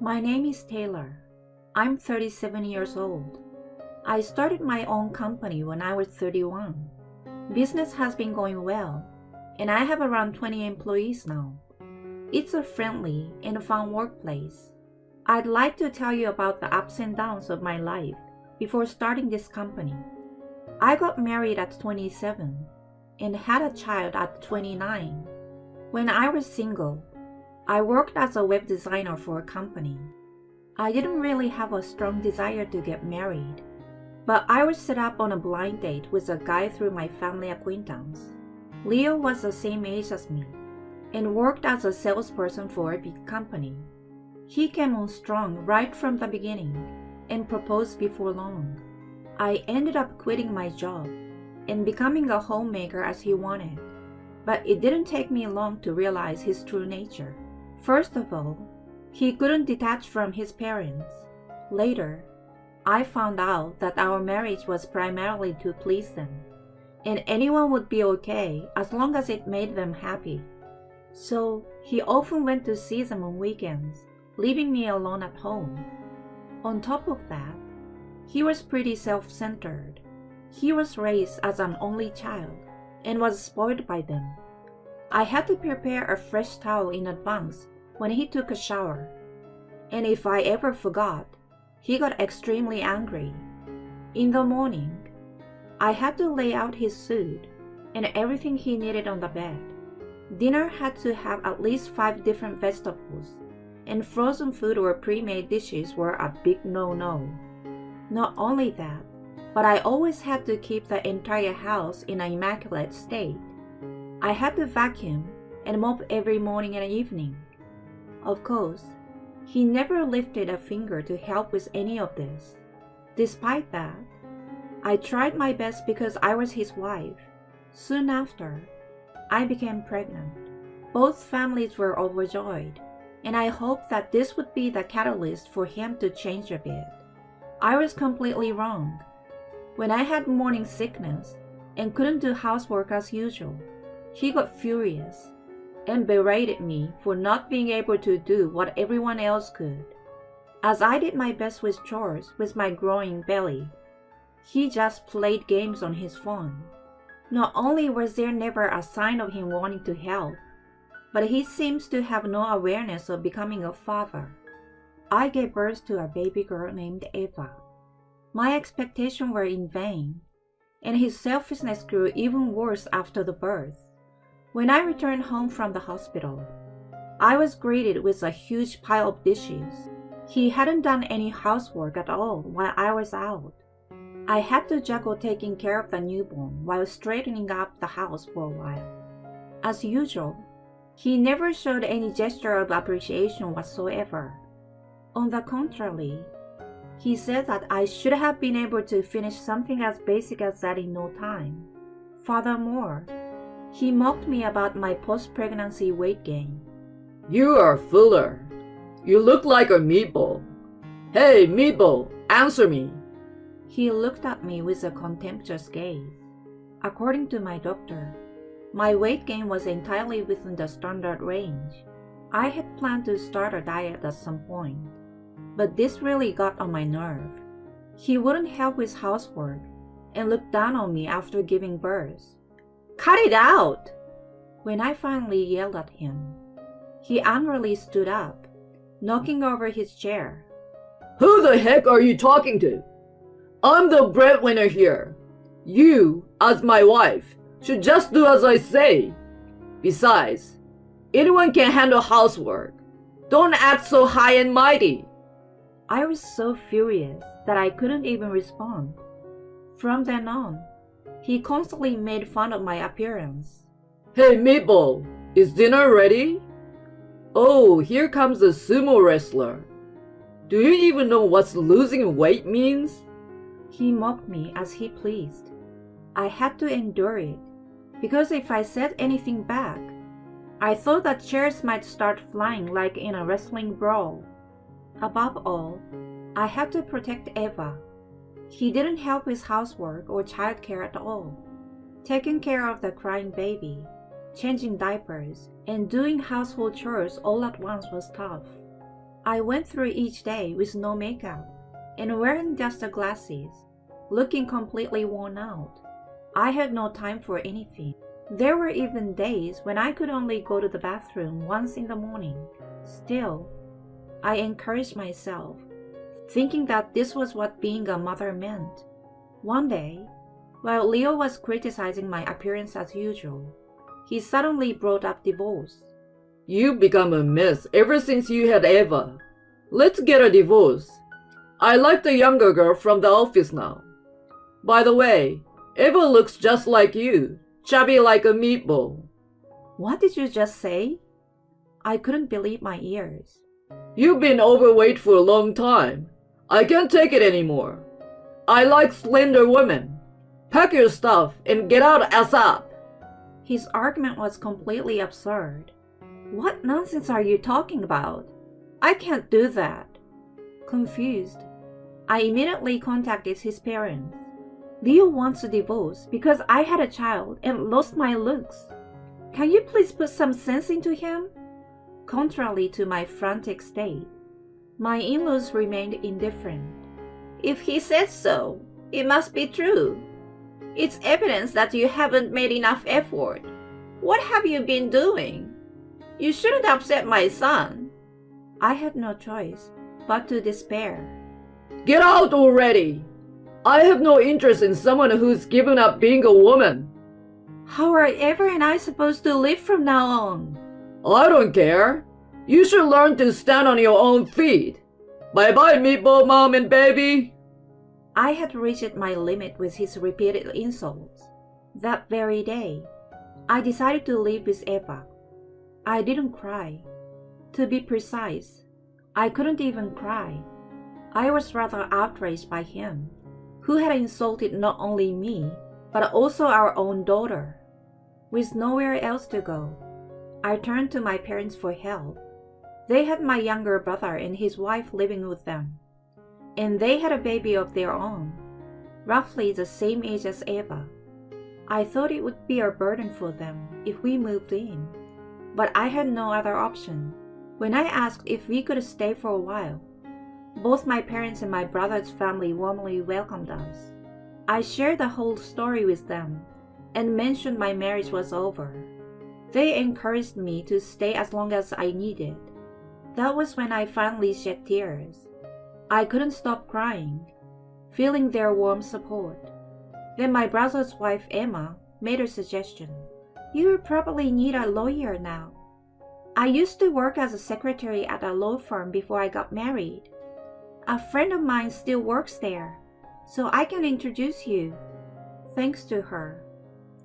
My name is Taylor. I'm 37 years old. I started my own company when I was 31. Business has been going well, and I have around 20 employees now. It's a friendly and fun workplace. I'd like to tell you about the ups and downs of my life before starting this company. I got married at 27 and had a child at 29. When I was single, I worked as a web designer for a company. I didn't really have a strong desire to get married, but I was set up on a blind date with a guy through my family acquaintance. Leo was the same age as me and worked as a salesperson for a big company. He came on strong right from the beginning and proposed before long. I ended up quitting my job and becoming a homemaker as he wanted, but it didn't take me long to realize his true nature. First of all, he couldn't detach from his parents. Later, I found out that our marriage was primarily to please them, and anyone would be okay as long as it made them happy. So he often went to see them on weekends, leaving me alone at home. On top of that, he was pretty self-centered. He was raised as an only child and was spoiled by them. I had to prepare a fresh towel in advance when he took a shower, and if I ever forgot, he got extremely angry. In the morning, I had to lay out his suit and everything he needed on the bed. Dinner had to have at least 5 different vegetables, and frozen food or pre-made dishes were a big no-no. Not only that, but I always had to keep the entire house in an immaculate state. I had to vacuum and mop every morning and evening. Of course, he never lifted a finger to help with any of this. Despite that, I tried my best because I was his wife. Soon after, I became pregnant. Both families were overjoyed, and I hoped that this would be the catalyst for him to change a bit. I was completely wrong. When I had morning sickness and couldn't do housework as usual, he got furious and berated me for not being able to do what everyone else could. As I did my best with chores with my growing belly, he just played games on his phone. Not only was there never a sign of him wanting to help, but he seems to have no awareness of becoming a father. I gave birth to a baby girl named Eva. My expectations were in vain, and his selfishness grew even worse after the birth. When I returned home from the hospital, I was greeted with a huge pile of dishes. He hadn't done any housework at all while I was out. I had to juggle taking care of the newborn while straightening up the house for a while. As usual, he never showed any gesture of appreciation whatsoever. On the contrary, he said that I should have been able to finish something as basic as that in no time. Furthermore, he mocked me about my post-pregnancy weight gain. You are fuller. You look like a meatball. Hey, meatball, answer me. He looked at me with a contemptuous gaze. According to my doctor, my weight gain was entirely within the standard range. I had planned to start a diet at some point, but this really got on my nerve. He wouldn't help with housework and looked down on me after giving birth. Cut it out! When I finally yelled at him, he angrily stood up, knocking over his chair. Who the heck are you talking to? I'm the breadwinner here. You, as my wife, should just do as I say. Besides, anyone can handle housework. Don't act so high and mighty. I was so furious that I couldn't even respond. From then on, he constantly made fun of my appearance. Hey, meatball, is dinner ready? Oh, here comes the sumo wrestler. Do you even know what losing weight means? He mocked me as he pleased. I had to endure it, because if I said anything back, I thought that chairs might start flying like in a wrestling brawl. Above all, I had to protect Eva. He didn't help with housework or childcare at all. Taking care of the crying baby, changing diapers, and doing household chores all at once was tough. I went through each day with no makeup and wearing just the glasses, looking completely worn out. I had no time for anything. There were even days when I could only go to the bathroom once in the morning. Still, I encouraged myself, thinking that this was what being a mother meant. One day, while Leo was criticizing my appearance as usual, he suddenly brought up divorce. You've become a mess ever since you had Eva. Let's get a divorce. I like the younger girl from the office now. By the way, Eva looks just like you, chubby like a meatball. What did you just say? I couldn't believe my ears. You've been overweight for a long time. I can't take it anymore. I like slender women. Pack your stuff and get out ASAP. His argument was completely absurd. What nonsense are you talking about? I can't do that. Confused, I immediately contacted his parents. Leo wants a divorce because I had a child and lost my looks. Can you please put some sense into him? Contrary to my frantic state, my in-laws remained indifferent. If he says so, it must be true. It's evidence that you haven't made enough effort. What have you been doing? You shouldn't upset my son. I had no choice but to despair. Get out already! I have no interest in someone who's given up being a woman. How are Eva and I supposed to live from now on? I don't care. You should learn to stand on your own feet. Bye-bye, meatball mom and baby. I had reached my limit with his repeated insults. That very day, I decided to live with Eva. I didn't cry. To be precise, I couldn't even cry. I was rather outraged by him, who had insulted not only me, but also our own daughter. With nowhere else to go, I turned to my parents for help. They had my younger brother and his wife living with them, and they had a baby of their own, roughly the same age as Eva. I thought it would be a burden for them if we moved in, but I had no other option. When I asked if we could stay for a while, both my parents and my brother's family warmly welcomed us. I shared the whole story with them and mentioned my marriage was over. They encouraged me to stay as long as I needed. That was when I finally shed tears. I couldn't stop crying, feeling their warm support. Then my brother's wife Emma made a suggestion. You probably need a lawyer now. I used to work as a secretary at a law firm before I got married. A friend of mine still works there, so I can introduce you. Thanks to her,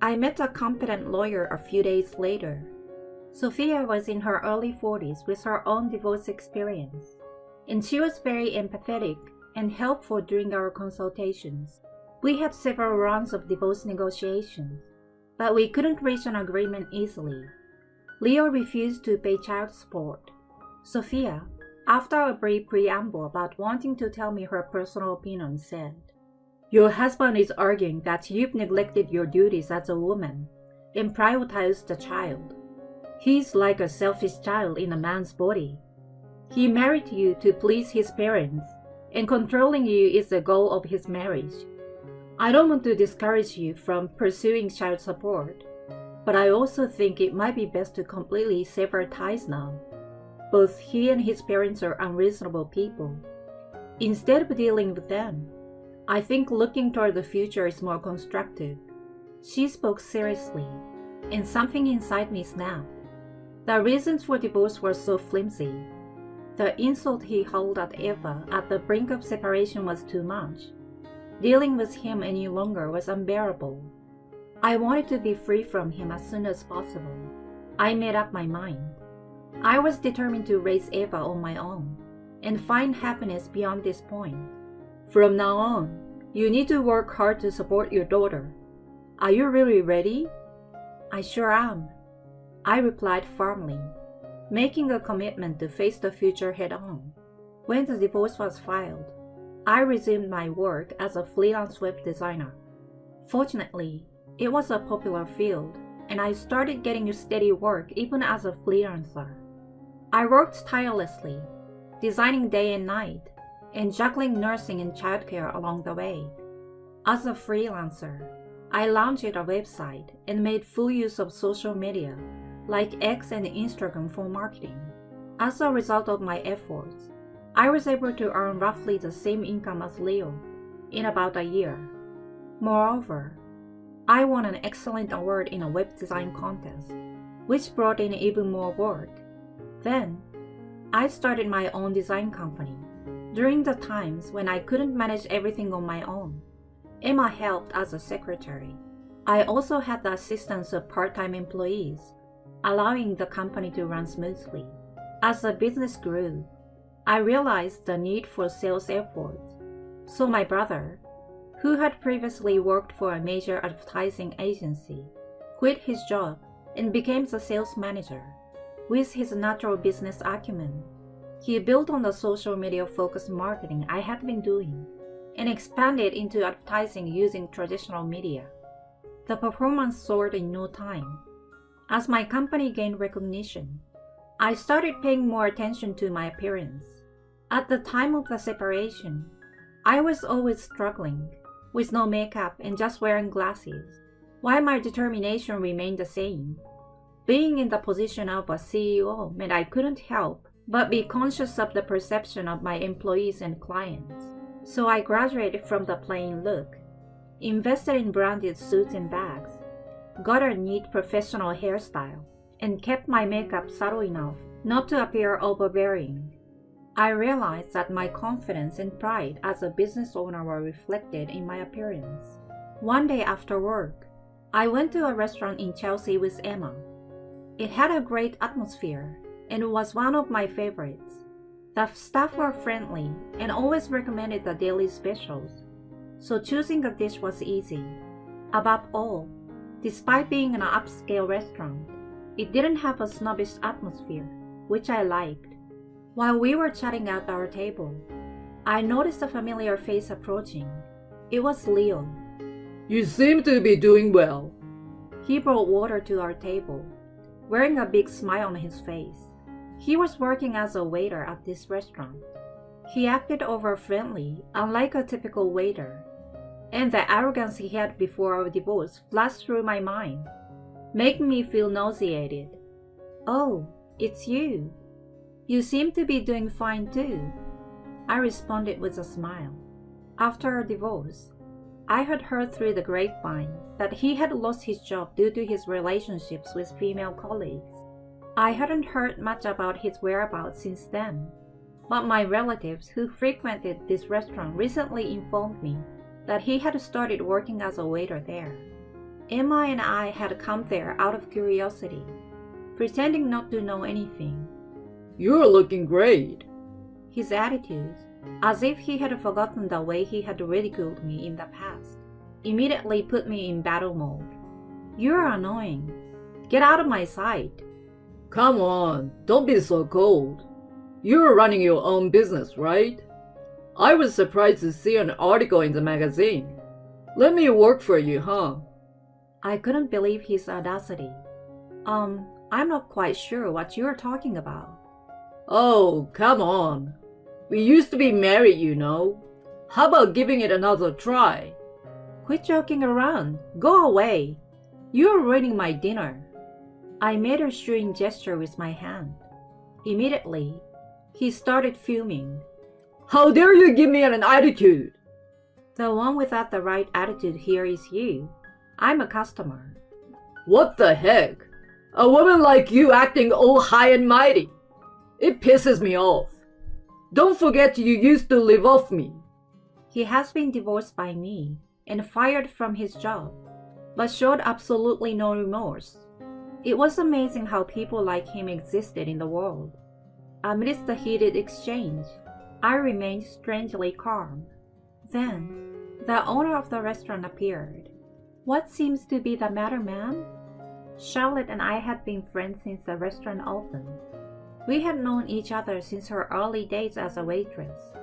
I met a competent lawyer a few days later. Sophia was in her early 40s with her own divorce experience, and she was very empathetic and helpful during our consultations. We had several rounds of divorce negotiations, but we couldn't reach an agreement easily. Leo refused to pay child support. Sophia, after a brief preamble about wanting to tell me her personal opinion, said, "Your husband is arguing that you've neglected your duties as a woman and prioritized the child. He's like a selfish child in a man's body. He married you to please his parents, and controlling you is the goal of his marriage. I don't want to discourage you from pursuing child support, but I also think it might be best to completely sever ties now. Both he and his parents are unreasonable people. Instead of dealing with them, I think looking toward the future is more constructive." She spoke seriously, and something inside me snapped. The reasons for divorce were so flimsy. The insult he hurled at Eva at the brink of separation was too much. Dealing with him any longer was unbearable. I wanted to be free from him as soon as possible. I made up my mind. I was determined to raise Eva on my own and find happiness beyond this point. From now on, you need to work hard to support your daughter. Are you really ready? I sure am, I replied firmly, making a commitment to face the future head-on. When the divorce was filed, I resumed my work as a freelance web designer. Fortunately, it was a popular field, and I started getting steady work even as a freelancer. I worked tirelessly, designing day and night, and juggling nursing and childcare along the way. As a freelancer, I launched a website and made full use of social media like X and Instagram for marketing. As a result of my efforts, I was able to earn roughly the same income as Leo in about a year. Moreover, I won an excellent award in a web design contest, which brought in even more work. Then, I started my own design company. During the times when I couldn't manage everything on my own, Emma helped as a secretary. I also had the assistance of part-time employees, allowing the company to run smoothly. As the business grew, I realized the need for sales efforts. So my brother, who had previously worked for a major advertising agency, quit his job and became the sales manager. With his natural business acumen, he built on the social media-focused marketing I had been doing and expanded into advertising using traditional media. The performance soared in no time. As my company gained recognition, I started paying more attention to my appearance. At the time of the separation, I was always struggling, with no makeup and just wearing glasses, while my determination remained the same. Being in the position of a CEO meant I couldn't help but be conscious of the perception of my employees and clients. So I graduated from the plain look, invested in branded suits and bags, got a neat professional hairstyle, and kept my makeup subtle enough not to appear overbearing. I realized that my confidence and pride as a business owner were reflected in my appearance. One day after work, I went to a restaurant in Chelsea with Emma. It had a great atmosphere and was one of my favorites. The staff were friendly and always recommended the daily specials, so choosing a dish was easy. Above all, despite being an upscale restaurant, it didn't have a snobbish atmosphere, which I liked. While we were chatting at our table, I noticed a familiar face approaching. It was Leo. You seem to be doing well. He brought water to our table, wearing a big smile on his face. He was working as a waiter at this restaurant. He acted over-friendly, unlike a typical waiter, and the arrogance he had before our divorce flashed through my mind, making me feel nauseated. "Oh, it's you. You seem to be doing fine too," I responded with a smile. After our divorce, I had heard through the grapevine that he had lost his job due to his relationships with female colleagues. I hadn't heard much about his whereabouts since then, but my relatives who frequented this restaurant recently informed me that he had started working as a waiter there. Emma and I had come there out of curiosity, pretending not to know anything. You're looking great. His attitude, as if he had forgotten the way he had ridiculed me in the past, immediately put me in battle mode. "You're annoying. Get out of my sight." Come on, don't be so cold. You're running your own business, right? I was surprised to see an article in the magazine. Let me work for you, huh? I couldn't believe his audacity. I'm not quite sure what you're talking about. Oh, come on. We used to be married, you know. How about giving it another try? Quit joking around. Go away. You're ruining my dinner. I made a shooing gesture with my hand. Immediately, he started fuming. How dare you give me an attitude? The one without the right attitude here is you. I'm a customer. What the heck? A woman like you acting all high and mighty. It pisses me off. Don't forget you used to live off me. He has been divorced by me and fired from his job, but showed absolutely no remorse. It was amazing how people like him existed in the world. Amidst the heated exchange, I remained strangely calm. Then, the owner of the restaurant appeared. "What seems to be the matter, ma'am?" Charlotte and I had been friends since the restaurant opened. We had known each other since her early days as a waitress,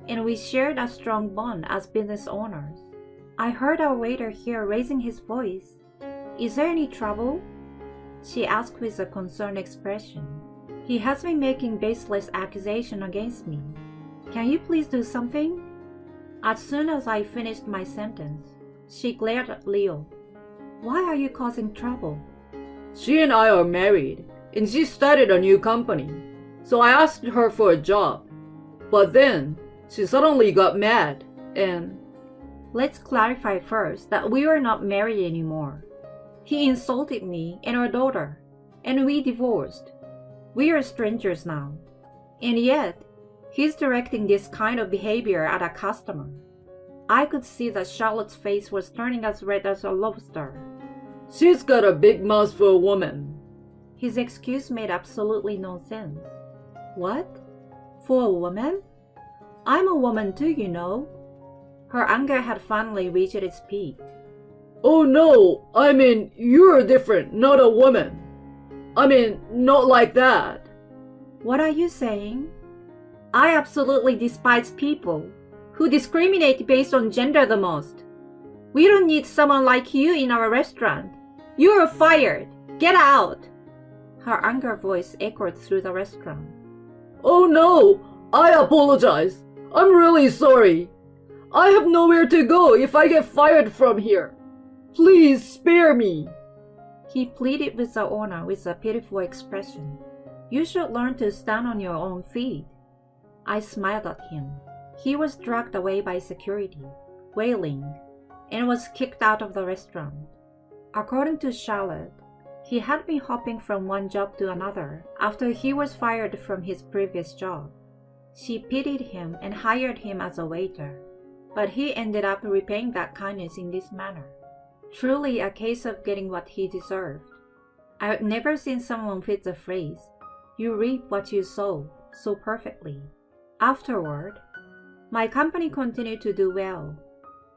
and we shared a strong bond as business owners. I heard our waiter here raising his voice. "Is there any trouble?" she asked with a concerned expression. He has been making baseless accusations against me. Can you please do something? As soon as I finished my sentence, she glared at Leo. Why are you causing trouble? She and I are married, and she started a new company, so I asked her for a job. But then, she suddenly got mad, and... Let's clarify first that we are not married anymore. He insulted me and our daughter, and we divorced. We are strangers now. And yet, he's directing this kind of behavior at a customer. I could see that Charlotte's face was turning as red as a lobster. She's got a big mouth for a woman. His excuse made absolutely no sense. What? For a woman? I'm a woman too, you know. Her anger had finally reached its peak. Oh no, I mean, you're different, not a woman. I mean, not like that. What are you saying? I absolutely despise people who discriminate based on gender the most. We don't need someone like you in our restaurant. You are fired. Get out. Her anger voice echoed through the restaurant. Oh no, I apologize. I'm really sorry. I have nowhere to go if I get fired from here. Please spare me. He pleaded with the owner with a pitiful expression. You should learn to stand on your own feet. I smiled at him. He was dragged away by security, wailing, and was kicked out of the restaurant. According to Charlotte, he had been hopping from one job to another after he was fired from his previous job. She pitied him and hired him as a waiter, but he ended up repaying that kindness in this manner. Truly a case of getting what he deserved. I had never seen someone fit the phrase, "You reap what you sow," so perfectly. Afterward, my company continued to do well.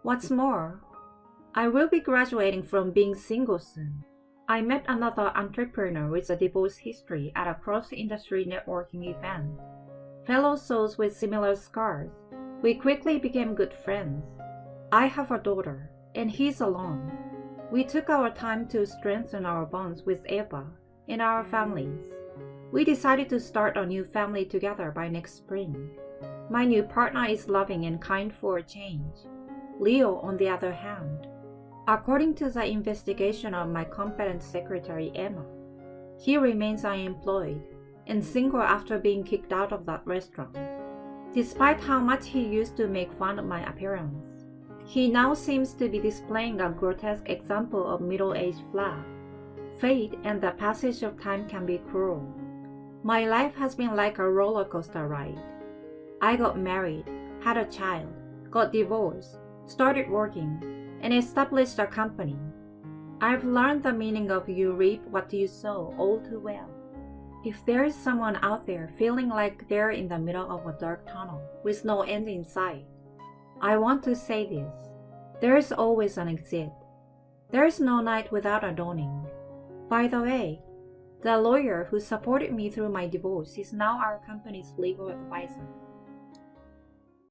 What's more, I will be graduating from being single soon. I met another entrepreneur with a divorce history at a cross-industry networking event. Fellow souls with similar scars, we quickly became good friends. I have a daughter, and he's alone. We took our time to strengthen our bonds with Eva and our families. We decided to start a new family together by next spring. My new partner is loving and kind for a change. Leo, on the other hand, according to the investigation of my competent secretary Emma, he remains unemployed and single after being kicked out of that restaurant. Despite how much he used to make fun of my appearance, he now seems to be displaying a grotesque example of middle-aged flat. Fate and the passage of time can be cruel. My life has been like a roller coaster ride. I got married, had a child, got divorced, started working, and established a company. I've learned the meaning of you reap what you sow all too well. If there is someone out there feeling like they're in the middle of a dark tunnel with no end in sight, I want to say this. There is always an exit. There is no night without a dawning. By the way, the lawyer who supported me through my divorce is now our company's legal advisor.